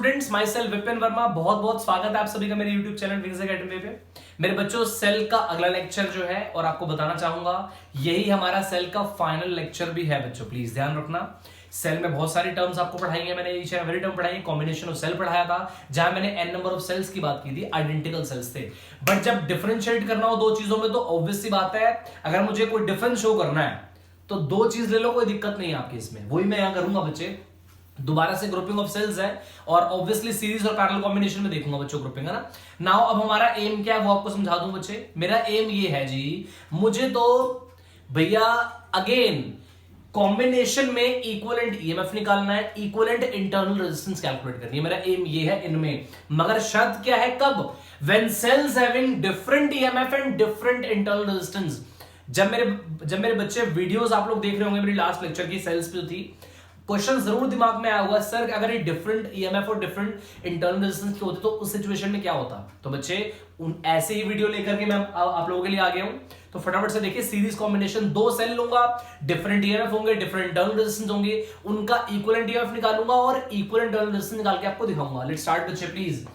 Students, my self Vipin Verma, बहुत बहुत स्वागत है आप सभी का मेरे YouTube चैनल विंग्स एकेडमी पे। मेरे बच्चों, सेल का अगला लेक्चर जो है और आपको बताना चाहूंगा यही हमारा सेल का फाइनल लेक्चर भी है। बच्चों प्लीज ध्यान रखना, सेल में बहुत सारी टर्म्स आपको पढ़ाई है मैंने, ईच एंड एवरी टर्म पढ़ाई है। कॉम्बिनेशन ऑफ सेल पढ़ाया था जहां मैंने n नंबर ऑफ सेल्स की बात की थी, आइडेंटिकल सेल्स थे। बट जब डिफरेंशिएट करना हो दो चीजों में तो ऑब्वियस सी बात है, अगर मुझे कोई डिफरेंस शो करना है तो दो चीज ले लो, कोई दिक्कत नहीं है आपकी इसमें। वही मैं यहां करूंगा बच्चे, दोबारा से ग्रुपिंग ऑफ सेल्स है और ऑब्वियसली सीरीज और पैरेलल कॉम्बिनेशन में देखूंगा बच्चों ग्रुपिंग, है ना। नाउ अब हमारा एम क्या है वो आपको समझा दूं बच्चे। मेरा एम ये है जी, मुझे तो भैया अगेन कॉम्बिनेशन में इक्विवेलेंट ईएमएफ निकालना है, इक्विवेलेंट इंटरनल रेजिस्टेंस कैलकुलेट करनी है। मेरा एम ये है इनमें, मगर शर्त क्या है, कब? When sales having different EMF and different internal resistance. जब मेरे बच्चे वीडियोस आप लोग देख रहे होंगे मेरी लास्ट लेक्चर की सेल्स पे थी, क्वेश्चन जरूर दिमाग में आया होगा, सर अगर ये डिफरेंट ईएमएफ और डिफरेंट इंटरनल रेजिस्टेंस के होते तो उस सिचुएशन में क्या होता। तो बच्चे ऐसे ही वीडियो लेकर के मैं आप लोगों के लिए आ गया हूं। तो फटाफट से देखिए, सीरीज कॉम्बिनेशन, दो सेल लूंगा, डिफरेंट ईएमएफ होंगे, डिफरेंट इंटरनल रेजिस्टेंस होंगे, उनका इक्विवेलेंट ईएमएफ निकालूंगा और इक्विवेलेंट इंटरनल रेजिस्टेंस निकाल के आपको दिखाऊंगा। लेट्स स्टार्ट बच्चे प्लीज।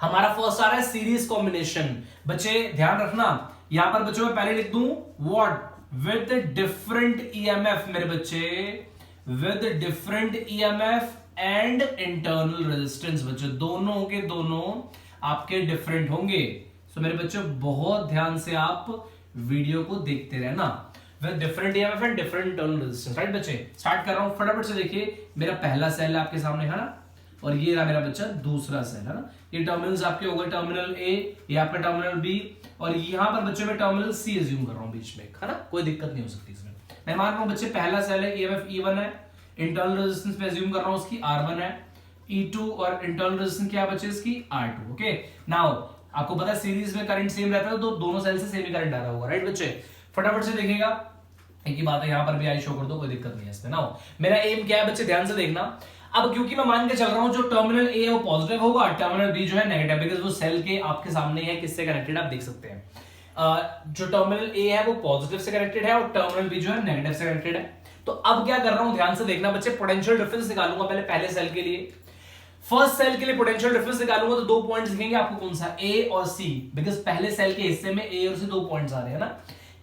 हमारा फर्स्ट आ रहा है सीरीज कॉम्बिनेशन। बच्चे ध्यान रखना, यहां पर बच्चों मैं पहले लिख दूं व्हाट, विद डिफरेंट ईएमएफ मेरे बच्चे, with different EMF and internal resistance। बच्चों दोनों के दोनों आपके डिफरेंट होंगे। सो मेरे बच्चों बहुत ध्यान से आप वीडियो को देखते रहना। with different EMF and different internal resistance, right बच्चे। स्टार्ट कर रहा हूं, फटाफट से देखिए। मेरा पहला सेल है आपके सामने, है ना, और ये रहा मेरा बच्चा दूसरा सेल, है ना। ये टर्मिनल्स आपके हो गए, टर्मिनल ए, ये आपका टर्मिनल बी, और यहां पर बच्चों में टर्मिनल सी एज्यूम कर रहा हूं बीच में, है ना, कोई दिक्कत नहीं हो सकती इसमें। मैं मान रहा हूं बच्चे पहला सेल है, ईएमएफ E1 है, इंटरनल रेजिस्टेंस पे अज्यूम कर रहा हूं उसकी R1 है, E2 और इंटरनल रेजिस्टेंस क्या है बच्चे इसकी R2। ओके, नाउ आपको पता है सीरीज में करंट सेम रहता है तो दोनों सेल से सेम ही करंट आ रहा होगा, राइट बच्चे। फटाफट से देखिएगा, एक ही बात है, यहां पर भी आई शो कर दो, कोई दिक्कत नहीं है इसमें। नाउ मेरा एम क्या है बच्चे, ध्यान से देखना। अब क्योंकि मैं मान के चल रहा हूं जो टर्मिनल ए है वो पॉजिटिव होगा, टर्मिनल बी जो है नेगेटिव, बिकॉज वो सेल के आपके सामने है, किससे कनेक्टेड आप देख सकते हैं। जो टर्मिनल ए है वो पॉजिटिव से कनेक्टेड है और टर्मिनल बी जो है नेगेटिव से कनेक्टेड है। तो अब क्या कर रहा हूं, ध्यान से देखना बच्चे, पोटेंशियल डिफरेंस निकालूंगा पहले सेल के लिए। फर्स्ट सेल के लिए पोटेंशियल डिफरेंस निकालूंगा तो दो पॉइंट्स दिखेंगे आपको, कौन सा, ए और सी, बिकॉज पहले सेल के हिस्से में ए और सी दो पॉइंट्स आ रहे हैं ना,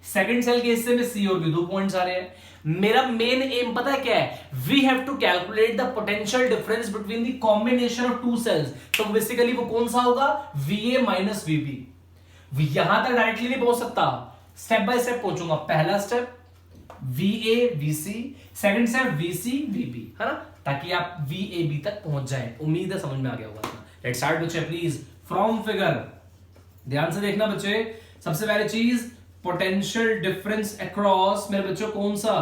सेकंड सेल के हिस्से में सी और बी दो पॉइंट्स आ रहे हैं। मेरा मेन एम पता है क्या है, we have to calculate the potential difference between the combination of two cells. तो बेसिकली वो कौन सा होगा, VA माइनस VB। यहां तक डायरेक्टली नहीं पहुंच सकता, स्टेप बाय स्टेप पहुंचूंगा। पहला step VA VC, second step VC VB, है ना, ताकि आप VAB तक पहुंच जाएं। उम्मीद है समझ में आ गया होगा। लेट्स स्टार्ट बच्चे प्लीज फ्रॉम फिगर। ध्यान से देखना बच्चे, सबसे पहली चीज पोटेंशियल डिफरेंस अक्रॉस मेरे बच्चों कौन सा,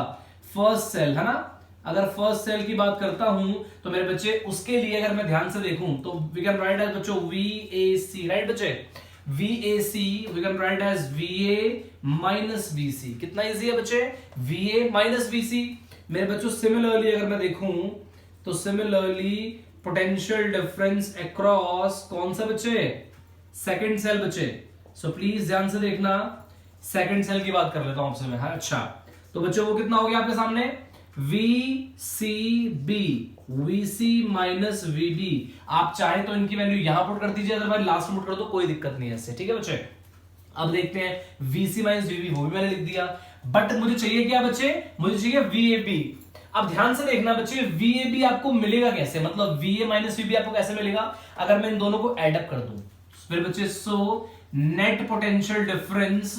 फर्स्ट सेल, है ना। अगर फर्स्ट सेल की बात करता हूं तो मेरे बच्चे उसके लिए अगर मैं ध्यान से देखूं तो वी कैन राइट एज बच्चों VAC, राइट बच्चे, VAC we can write as VA minus VC। कितना इजी है बच्चे, VA minus VC। मेरे बच्चों सिमिलरली अगर मैं देखूं तो सिमिलरली पोटेंशियल डिफरेंस अक्रॉस कौन सा बच्चे, सेकंड सेल बच्चे। सो प्लीज ध्यान से देखना, सेकंड सेल की बात कर लेता हूं आपसे मैं, हाँ अच्छा। तो बच्चों वो कितना हो गया आपके सामने, VCB, VC माइनस VB। आप चाहे तो इनकी वैल्यू यहां पुट कर दीजिए, अदरवाइज लास्ट में पुट कर दो, कोई दिक्कत नहीं है इससे, ठीक है बच्चे। अब देखते हैं VC माइनस VB, वो भी मैंने लिख दिया, बट मुझे चाहिए क्या बच्चे, मुझे चाहिए VAB। अब ध्यान से देखना बच्चे, VAB आपको मिलेगा कैसे, मतलब VA माइनस VB आपको कैसे मिलेगा, अगर मैं इन दोनों को एड अप कर दूं फिर बच्चे। So net potential difference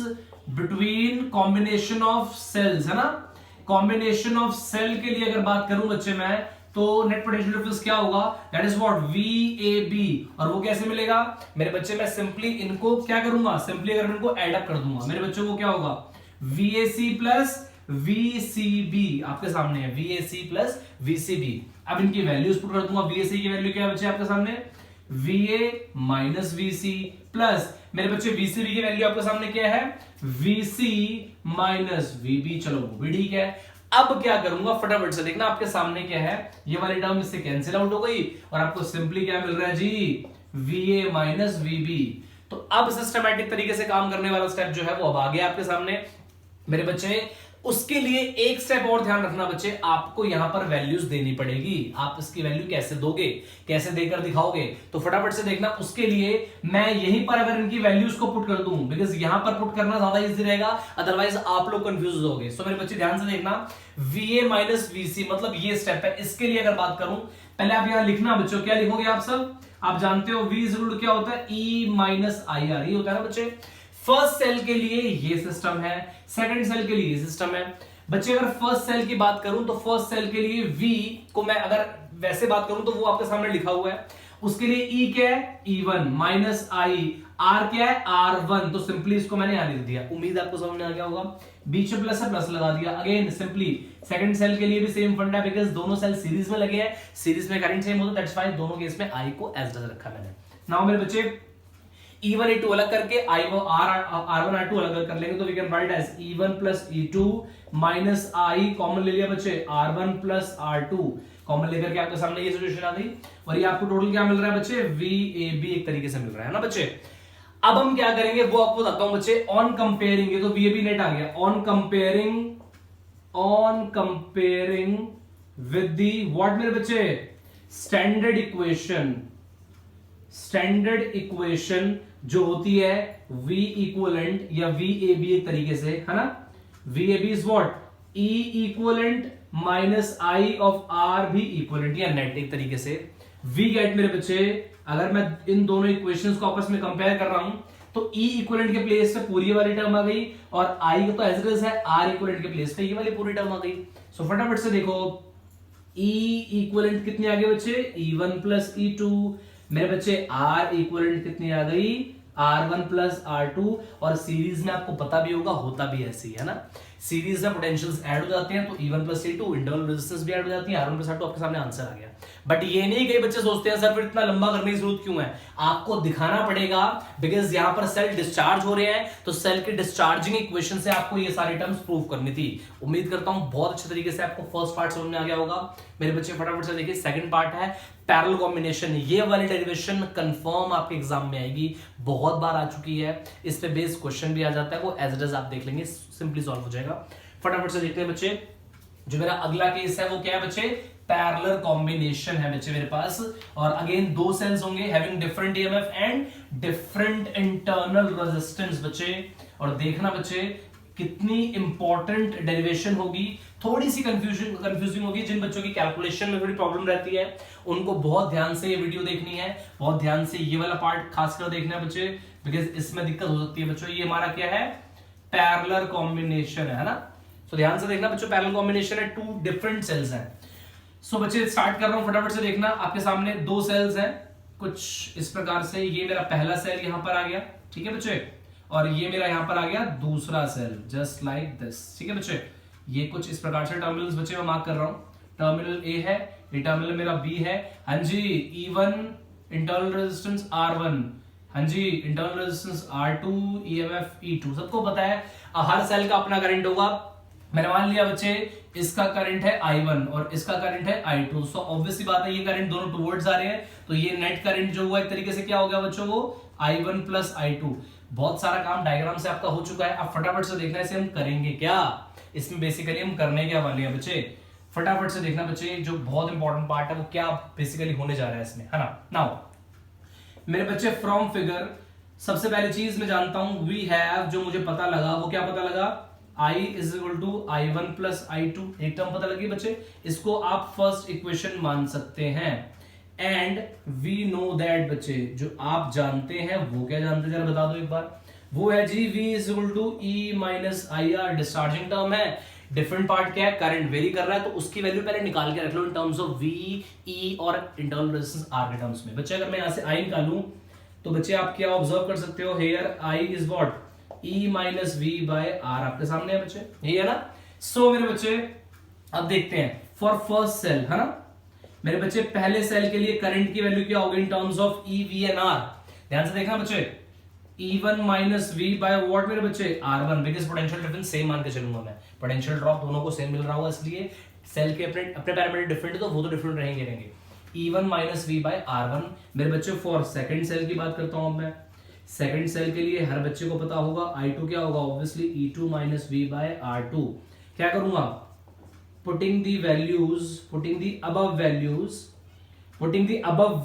between combination of cells, है ना, कॉम्बिनेशन ऑफ सेल के लिए अगर बात करूं बच्चे मैं, तो नेट पोटेंशियल डिफरेंस क्या होगा, दैट इज व्हाट, VAB। और वो कैसे मिलेगा मेरे बच्चे, मैं सिंपली इनको क्या करूंगा, सिंपली अगर इनको एड अप कर दूंगा मेरे बच्चों को क्या होगा, VAC प्लस VCB आपके सामने है, VAC प्लस VCB। अब इनकी वैल्यूज पुट कर दूंगा, VAC की वैल्यू क्या है बच्चे आपके सामने, VA माइनस VC प्लस मेरे बच्चे VCB की वैल्यू आपके सामने क्या है, VC माइनस VB। चलो वो भी ठीक है। अब क्या करूंगा, फटाफट से देखना, आपके सामने क्या है, ये वाली टर्म इससे कैंसिल आउट हो गई और आपको सिंपली क्या मिल रहा है जी, VA माइनस VB। तो अब सिस्टमैटिक तरीके से काम करने वाला स्टेप जो है वो अब आ गया आपके सामने मेरे बच्चे। उसके लिए एक स्टेप और ध्यान रखना बच्चे, आपको यहां पर वैल्यूज देनी पड़ेगी। आप इसकी वैल्यू कैसे दोगे, कैसे देकर दिखाओगे, तो फटाफट से देखना। उसके लिए मैं यहीं पर अगर इनकी वैल्यूज को पुट कर दूं, बिकॉज यहां पर पुट करना ज्यादा इजी रहेगा, अदरवाइज आप लोग कंफ्यूज होगे। सो मेरे बच्चे ध्यान से देखना, VA माइनस VC मतलब ये स्टेप है। इसके लिए अगर बात करूं, पहले आप यहां लिखना बच्चों, क्या लिखोगे आप सब, आप जानते हो V इज इक्वल टू क्या होता है, E माइनस IR, ये होता है ना बच्चे। फर्स्ट सेल के लिए ये सिस्टम है, सेकंड सेल के लिए ये सिस्टम है। बच्चे अगर फर्स्ट सेल की बात करूं तो फर्स्ट सेल के लिए V को मैं अगर वैसे बात करूं तो वो आपके सामने लिखा हुआ है। उसके लिए E क्या है, E1 माइनस I, R क्या है, R1। तो सिंपली इसको मैंने यहां लिख दिया। उम्मीद आपको समझ में आ गया होगा। बीच में प्लस है, प्लस लगा दिया। अगेन सिंपली सेकंड सेल के लिए भी सेम फंडा, बिकॉज दोनों सेल सीरीज में लगे हैं, सीरीज में करंट सेम होता है, दैट्स व्हाई दोनों केस में I को एज डज रखा मैंने। नाउ मेरे बच्चे E1 E2 अलग करके R1 R2 अलग कर लेंगे, तो we can write as E1 plus E2 minus I, common ले लिया बच्चे, R1 प्लस R2 कॉमन लेकर के आपके सामने ये सिचुएशन आ गई। और ये आपको टोटल क्या मिल रहा है बच्चे, VAB एक तरीके से मिल रहा है ना बच्चे। अब हम क्या करेंगे वो आपको बताता हूं बच्चे। ऑन कंपेयरिंग, ये तो VAB नेट आ गया, on comparing with the what मेरे बच्चे, स्टैंडर्ड इक्वेशन जो होती है V इक्वलेंट या VAB एक तरीके से, है ना। VAB is what, E equivalent minus I of R भी इक्वलेंट या नेट एक तरीके से। V गेट मेरे बच्चे, अगर मैं इन दोनों इक्वेशंस को आपस में कंपेयर कर रहा हूं तो E इक्वलेंट के प्लेस पे पूरी वाली टर्म आ गई, और I तो एज इट इज है, R इक्वलेंट के प्लेस पे ये वाली पूरी टर्म आ गई। सो फटाफट से देखो, E इक्वलेंट कितनी आ गई बच्चे, E1 प्लस E2। मेरे बच्चे R इक्वलेंट कितनी आ गई, R1 प्लस R2। और सीरीज में आपको पता भी होगा, होता भी ऐसे ही है ना, सीरीज में पोटेंशियल्स ऐड हो जाते हैं तो E1 plus E2, internal resistance भी ऐड हो जाती है, R1 प्लस R2, आपके सामने आंसर आ गया। बट ये नहीं कई बच्चे सोचते हैं सर फिर इतना लंबा करने की जरूरत क्यों है, आपको दिखाना पड़ेगा, बिकॉज यहां पर सेल डिस्चार्ज हो रहे हैं, तो सेल के डिस्चार्जिंग इक्वेशन से आपको ये सारी टर्म्स प्रूव करनी थी। उम्मीद करता हूं बहुत अच्छे तरीके से आपको फर्स्ट पार्ट समझ में आ गया होगा। मेरे बच्चे फटाफट से देखिए, सेकंड पार्ट है पैरेलल कॉम्बिनेशन। ये वाली डेरिवेशन कंफर्म आपके एग्जाम में आएगी, बहुत बार आ चुकी है, इस पे बेस्ड क्वेश्चन भी आ जाता है, वो एज इट इज आप देख लेंगे, सिंपली सॉल्व हो जाएगा। फटाफट से देखते हैं बच्चे, जो मेरा अगला केस है वो क्या है बच्चे, पैरेलल कॉम्बिनेशन है बच्चे मेरे पास। और अगेन दो सेल्स होंगे having different EMF and different internal resistance बच्चे। और देखना बच्चे कितनी इंपॉर्टेंट डेरिवेशन होगी, थोड़ी सी कंफ्यूजिंग होगी। जिन बच्चों की कैलकुलेशन में थोड़ी प्रॉब्लम रहती है उनको बहुत ध्यान से ये वीडियो देखनी है, बहुत ध्यान से ये वाला पार्ट खासकर देखना है बच्चे, बिकॉज इसमें दिक्कत हो सकती है बच्चों। ये हमारा क्या है, पैरेलल कॉम्बिनेशन है ना। सो ध्यान से देखना बच्चों, पैरेलल कॉम्बिनेशन है, टू डिफरेंट सेल्स हैं। सो बच्चे स्टार्ट कर रहा हूं, फटाफट से देखना। आपके सामने दो सेल्स हैं कुछ इस प्रकार से, ये मेरा पहला सेल यहां पर आ गया, ठीक है बच्चे, और ये मेरा यहां पर आ गया दूसरा सेल, जस्ट लाइक दिस, ठीक है बच्चे। ये कुछ इस प्रकार से टर्मिनल्स बच्चे मैं मार्क कर रहा हूं, टर्मिनल ए है, ये टर्मिनल मेरा बी है। हाँ जी, E1 इंटरनल रेजिस्टेंस R1, हाँ जी internal resistance R2, EMF E2। सबको पता है हर सेल का अपना करंट होगा। मैंने मान लिया बच्चे इसका करंट है I1 और इसका करंट है I2। सो ऑब्वियसली बात है ये करंट दोनों टुवर्ड्स आ रहे हैं, तो ये नेट करंट जो हुआ एक तरीके से क्या हो गया बच्चों, वो I1 प्लस I2। बहुत सारा काम डायग्राम से आपका हो चुका है, अब फटाफट से देखना इसे हम करेंगे क्या। इसमें बेसिकली हम करने क्या वाले हैं बच्चे, फटाफट से देखना बच्चे, जो बहुत इंपॉर्टेंट पार्ट है वो क्या बेसिकली होने जा रहा है इसमें, है ना। नाउ मेरे बच्चे फ्रॉम फिगर सबसे पहली चीज मैं जानता हूं, वी हैव, जो मुझे पता लगा वो क्या पता लगा, I is equal to I1 plus I2। एक टर्म पता लगी बच्चे, इसको आप फर्स्ट इक्वेशन मान सकते हैं। एंड वी नो दैट बच्चे, जो आप जानते हैं वो क्या जानते हैं जरा बता दो एक बार, वो है जी V is equal to E minus IR, discharging term है। डिफरेंट पार्ट क्या है, करंट वेरी कर रहा है, तो उसकी वैल्यू पहले निकाल के रख लो in terms of V, E और इंटरनल रेजिस्टेंस R के टर्म्स में। बच्चे अगर मैं यहां से I निकालूं तो बच्चे आप क्या ऑब्जर्व कर सकते हो, here I is what, E minus V by R आपके सामने है बच्चे, यही है ना। सो मेरे बच्चे अब देखते हैं फॉर फर्स्ट सेल, है ना। मेरे बच्चे पहले सेल के लिए करंट की वैल्यू क्या होगी इन terms of E, V and R। ध्यान से देखना बच्चे, E1 minus V by what मेरे बच्चे, R1, because potential difference same मान के चलूंगा मैं, पोटेंशियल ड्रॉप दोनों को सेम मिल रहा होगा, इसलिए सेल के अपने पैरामीटर डिफरेंट है तो वो तो डिफरेंट रहेंगे। E1 minus V bye R1। मेरे बच्चे फॉर सेकंड सेल की बात करता हूं अब मैं, सेकंड सेल के लिए हर बच्चे को पता होगा I2 क्या होगा, obviously E2 minus V bye R2। क्या करूंगा, पुटिंग दी अबव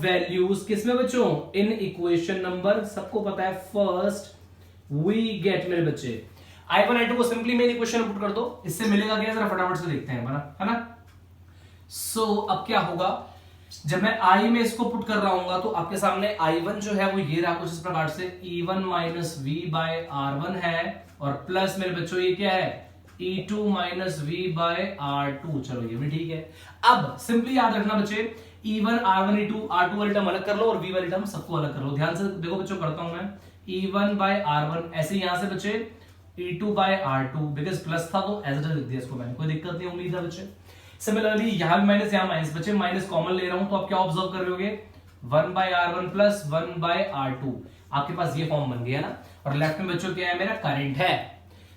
वैल्यूज किसमें बच्चों, इन इक्वेशन नंबर, सबको पता है फर्स्ट वी गेट मेरे बच्चे I1 I2 को सिंपली मेन इक्वेशन पुट कर दो, इससे मिलेगा क्या, जरा फटाफट से देखते हैं है ना। सो अब क्या होगा, जब मैं I में इसको पुट कर रहा हूं तो आपके सामने I1 जो है वो ये रहा कुछ इस प्रकार से, E1 minus V bye R1 है, और प्लस मेरे बच्चों ये क्या है, E2 minus V bye R2। चलो ये भी ठीक है। अब सिंपली याद रखना बच्चे, E1 R1 E2 R2 वाली टर्म अलग कर लो और V वाली टर्म सबको अलग कर लो। ध्यान से देखो बच्चों, करता हूं मैं, E1 बाय R1 ऐसे यहां से बच्चे E2 bye R2, because plus था तो एज इट इज लिख दिया इसको मैंने, कोई दिक्कत नहीं, उम्मीद है बच्चे। सिमिलरली यहां भी माइनस यहां माइनस, बच्चे माइनस कॉमन ले रहा हूं तो आप क्या ऑब्जर्व कर रहे होगे, 1 bye R1 plus 1 bye R2, आपके पास ये फॉर्म बन गया ना। और लेफ्ट में बच्चों क्या है, मेरा करंट है।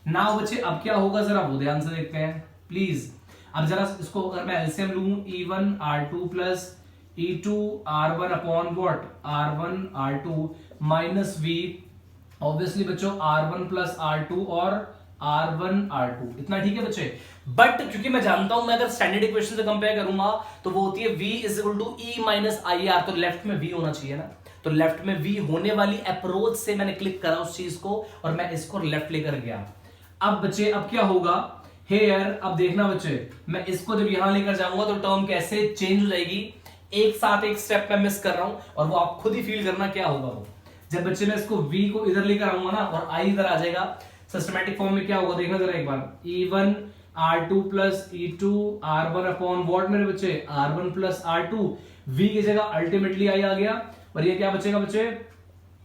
नाउ बच्चे अब क्या होगा, जरा वो ध्यान से देखते हैं प्लीज। अब जरा इसको अगर मैं एलसीएम लूं, E1 R2 plus E2 R1 upon what, R1 R2 minus V, obviously बच्चों R1 प्लस R2 और R1 R2, इतना ठीक है बच्चे। बट क्योंकि मैं जानता हूं मैं अगर स्टैंडर्ड इक्वेशन से कंपेयर करूंगा तो वो होती है V is equal to E minus IR, तो लेफ्ट में V होना चाहिए ना, तो लेफ्ट में V होने वाली अप्रोच से मैंने क्लिक करा उस चीज को और मैं इसको लेफ्ट लेकर गया। अब बच्चे अब क्या होगा हेयर, अब देखना बच्चे, मैं इसको जब यहां लेकर जाऊंगा तो टर्म कैसे चेंज हो जाएगी, एक साथ एक स्टेप में मिस कर रहा हूं और वो आप खुद ही फील करना क्या होगा वो। जब बच्चे मैं इसको V को इधर लेकर आऊंगा ना और I इधर आ जाएगा, सिस्टमैटिक फॉर्म में क्या होगा देखना जरा एक बार, E1 R2 plus E2 R1 upon what मेरे बच्चे, R1 प्लस R2, V की जगह अल्टीमेटली I आ गया, और ये क्या बचेगा बच्चे,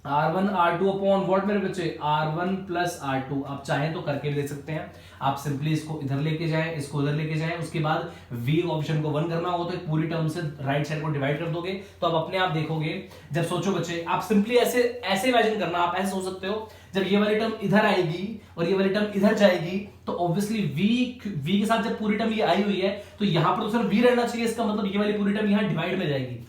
R1 R2 अपॉन व्हाट मेरे बच्चे, R1 प्लस R2। आप चाहें तो करके भी देख सकते हैं, आप सिंपली इसको इधर लेके जाएं, इसको इधर लेके जाएं, उसके बाद V ऑप्शन को 1 करना हो तो एक पूरी टर्म से राइट साइड को डिवाइड कर दोगे तो आप अपने आप देखोगे। जब सोचो बच्चे, आप सिंपली ऐसे ऐसे इमेजिन करना, आप ऐसे सोच सकते हो, जब ये वाली टर्म इधर आएगी और ये वाली टर्म इधर जाएगी तो ऑब्वियसली V के साथ जब पूरी टर्म ये आई हुई है तो यहां पर तो सिर्फ V रहना चाहिए, इसका मतलब ये वाली पूरी टर्म यहां डिवाइड में जाएगी।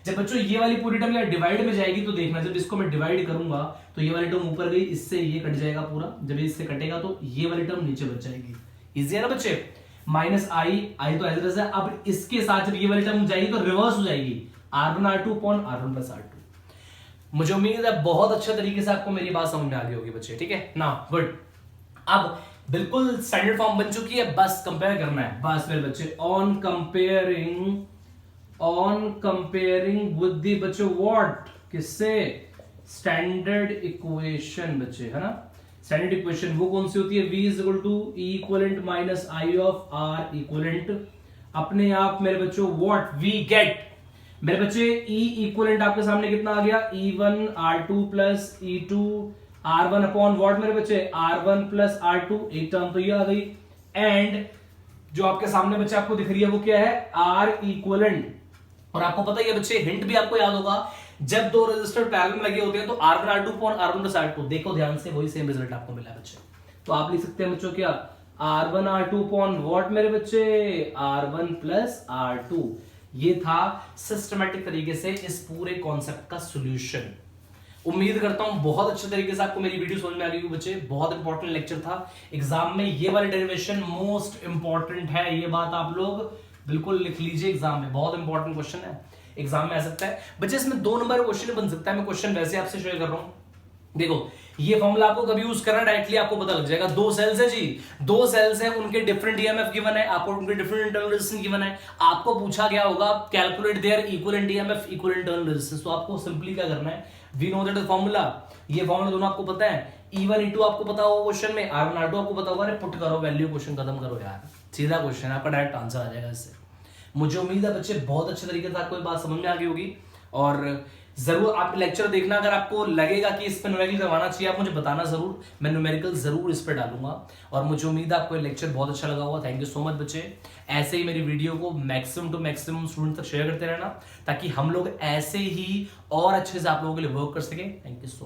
जब बच्चों ये वाली पूरी टर्म यहाँ डिवाइड में जाएगी तो देखना, जब इसको मैं डिवाइड करूंगा तो ये वाली टर्म ऊपर गई, इससे ये कट जाएगा पूरा, जब इससे कटेगा तो ये वाली टर्म नीचे बच जाएगी। इजी है ना बच्चे, माइनस आई तो एज इट इज है। अब इसके साथ जब ये वाली टर्म जाएगी तो रिवर्स हो जाएगी, R1 R2 upon R1 plus R2। मुझे उम्मीद है बहुत अच्छे तरीके से आपको मेरी बात समझ में आ गई होगी बच्चे, ठीक है ना, गुड। अब बिल्कुल स्टैंडर्ड फॉर्म बन चुकी है, बस कंपेयर करना है, बस मेरे बच्चे, ऑन कंपेयरिंग विद द बच्चों व्हाट, किससे, स्टैंडर्ड इक्वेशन बच्चे, है ना। स्टैंडर्ड इक्वेशन वो कौन सी होती है, V is equal to E equivalent minus I of R equivalent, अपने आप मेरे बच्चों व्हाट वी गेट, मेरे बच्चे E इक्वलेंट आपके सामने कितना आ गया, E1 R2 plus E2 R1 upon what मेरे बच्चे, R1 प्लस R2, एक टर्म तो ये आ गई, एंड जो आपके सामने बच्चे आपको दिख रही है वो क्या है, R इक्वलेंट। और आपको पता ही है बच्चे, हिंट भी आपको याद होगा, जब दो रेजिस्टर पैरेलल में लगे होते हैं तो R1 R2 upon R1 plus R2, देखो ध्यान से वही सेम रिजल्ट आपको मिला बच्चे। तो आप लिख सकते हैं बच्चों क्या, R1 R2 अपॉन व्हाट मेरे बच्चे, R1 प्लस R2। ये था सिस्टमैटिक तरीके से इस पूरे कॉन्सेप्ट का सॉल्यूशन। उम्मीद करता हूं बहुत अच्छे तरीके से आपको मेरी वीडियो समझ में आ गई बच्चे, बहुत इंपॉर्टेंट लेक्चर था। एग्जाम में ये वाला डेरिवेशन मोस्ट इंपॉर्टेंट है, ये बात आप लोग बिल्कुल लिख लीजिए, एग्जाम में बहुत इंपॉर्टेंट क्वेश्चन है, एग्जाम में आ सकता है बच्चे। इसमें 2 नंबर क्वेश्चन बन सकता है, मैं क्वेश्चन वैसे आपसे शेयर कर रहा हूं। देखो ये फॉर्मूला आपको कभी यूज करना, डायरेक्टली आपको पता लग जाएगा। 2 सेल्स है जी, 2 सेल्स है, उनके डिफरेंट ईएमएफ गिवन है, आपको उनके डिफरेंट इंटरनल रेजिस्टेंस गिवन है। आपको पूछा गया होगा calculate their equivalent EMF equivalent internal resistance, तो आपको सिंपली क्या करना है, वी नो दैट फॉर्मूला, ये फॉर्मूला दोनों आपको पता है, E1 E2 आपको पता होगा क्वेश्चन में, R1 R2 आपको पता होगा, अरे पुट करो वैल्यू, क्वेश्चन खत्म करो यार, सीधा क्वेश्चन है, आपका डायरेक्ट आंसर आ जाएगा इससे। मुझे उम्मीद है बच्चे बहुत अच्छे तरीके से आपको ये बात समझ में आ गई होगी, और जरूर आप लेक्चर देखना, अगर आपको लगेगा कि इस पर न्यूमेरिकल करवाना चाहिए आप मुझे बताना जरूर, मैं न्यूमेरिकल जरूर इस पर डालूंगा। और मुझे उम्मीद है आपको ये लेक्चर बहुत अच्छा लगा होगा। थैंक यू सो मच बच्चे, ऐसे ही मेरी वीडियो को मैक्सिमम टू मैक्सिमम स्टूडेंट तक शेयर करते रहना, ताकि हम लोग ऐसे ही और अच्छे से आप लोगों के लिए वर्क कर सके। Thank you so much.